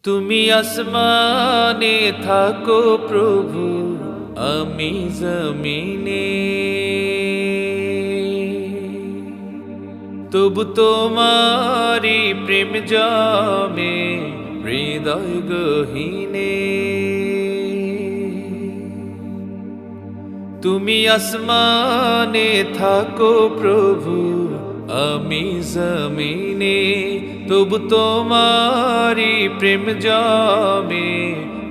তুমি আসমানে থাকো প্রভু, আমি জমিনে, তবু তোমারি প্রেম জমে হৃদয় গহীনে। তুমি আসমানে থাকো প্রভু, আমি জমিনে, তবু তোমারি প্রেম জমে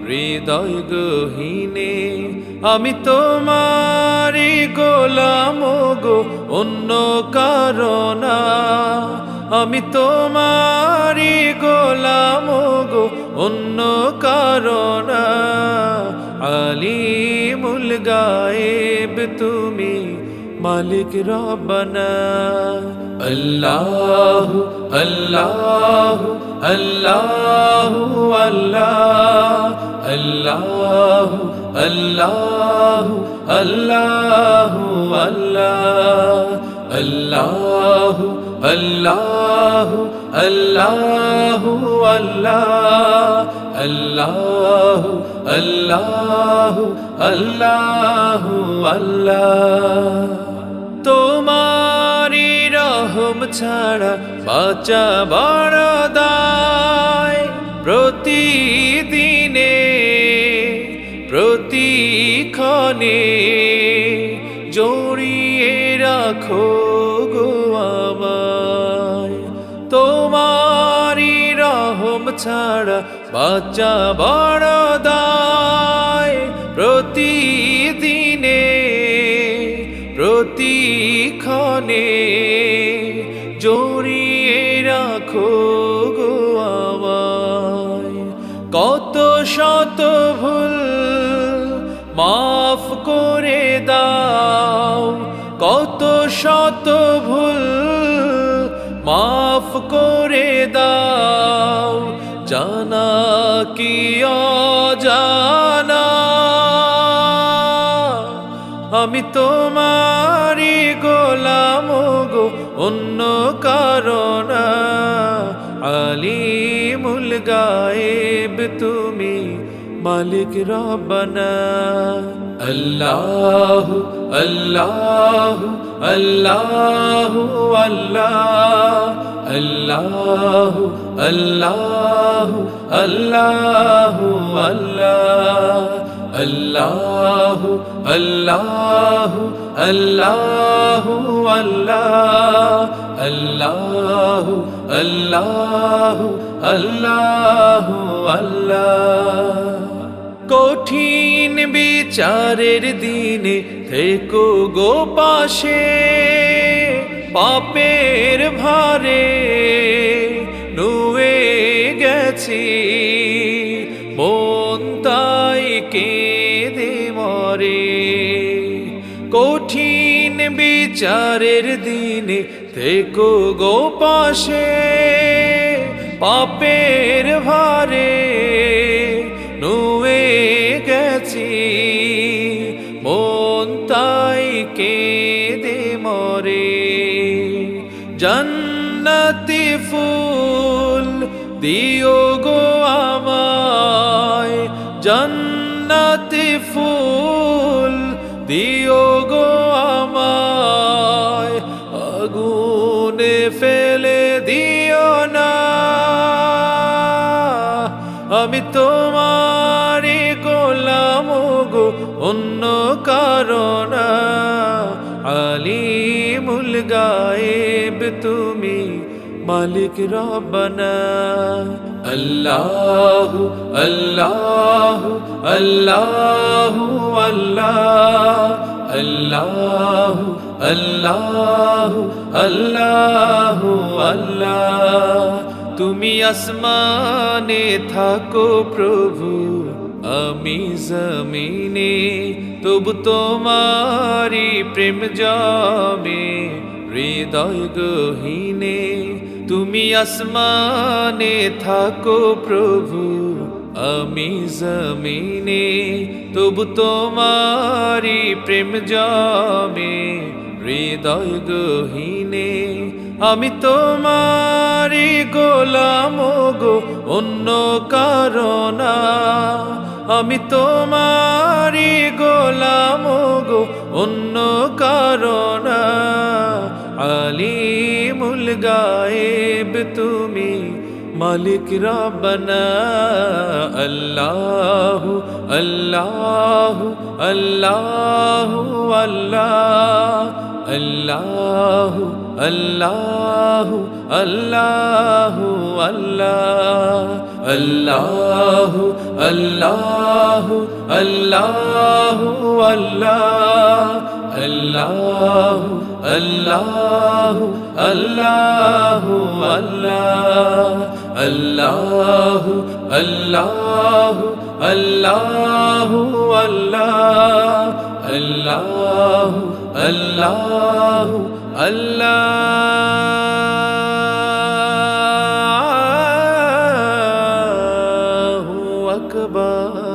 হৃদয় গহীনে। আমি তোমারি গোলাম গো, অন্য কারণা। আমি তোমারি গোলাম গো, অন্য কারণা। আলিমুল গায়েব তুমি, মালিক রব্বানা। আল্লাহু আল্লাহু আল্লাহু আল্লাহ, আল্লাহু আল্লাহু আল্লাহু আল্লাহ, আল্লাহু আল্লাহু আল্লাহু আল্লাহ, আল্লাহু আল্লাহু আল্লাহু আল্লাহ। তোমারি রহম ছাড়া বাঁচা বড় দায়, প্রতিদিনে প্রতিক্ষণে জড়িয়ে রাখো গো আমায়। তোমারি রহম ছাড়া বাঁচা বড় দায়, প্রতিদিনে প্রতিক্ষণে জড়িয়ে রাখো গো আমায়। কত শত ভুল মাফ করে দাও, কত শত ভুল মাফ করে দাও, জানা কি অজানা। আমি তোমারি গোলাম গো, অন্য কারণা। আলিমুল গায়েব তুমি, মালিক রব্বানা। আল্লাহু আল্লাহু আল্লাহু আল্লাহ, আল্লাহু আল্লাহু আল্লাহু আল্লাহ, আল্লাহু আল্লাহু আল্লাহু আল্লাহ, আল্লাহু আল্লাহু আল্লাহু আল্লাহ। কঠিন বিচারের দিনে থেকো গো পাশে, পাপের ভারে নুয়ে গেছি, মন তাই কেঁদে মরে। কঠিন বিচারের দিনে থেকো গো পাশে, পাপের ভারে নুয়ে গেছি, মন তাই কেঁদে মরে। জান্নাতি ফুল দিও গো আমায়, জান্নাতি ফুল দিও গো আমায়, আগুনে ফেলে দিও না। আমি তোমারি গোলাম গো, অন্য কারণা। আলিমুল গায়েব তুমি, মালিক রব্বানা। আল্লাহু আল্লাহু আল্লাহু আল্লাহ, আল্লাহু আল্লাহু আল্লাহু আল্লাহ। তুমি আসমানে থাকো প্রভু, আমি জমিনে, তবু তোমারি প্রেম জমে হৃদয় গহীনে। তুমি আসমানে থাকো প্রভু, আমি জমিনে, তবু তোমারি প্রেম জমে হৃদয় গহীনে। আমি তোমারি গোলাম গো অন্য কারণা, আমি তোমারই গোলাম গো অন্য কারণা। আলিমুল গায়েব তুমি মালিক রব্বানা। আল্লাহু আল্লাহু আল্লাহু আল্লাহ, আল্লাহু আল্লাহু আল্লাহু আল্লাহ, আল্লাহু আল্লাহু আল্লাহু আল্লাহ, আল্লাহু আল্লাহু আল্লাহু আল্লাহ, আল্লাহু আল্লাহু আল্লাহু আল্লাহ, আল্লাহু আল্লাহু আল্লাহু আকবার।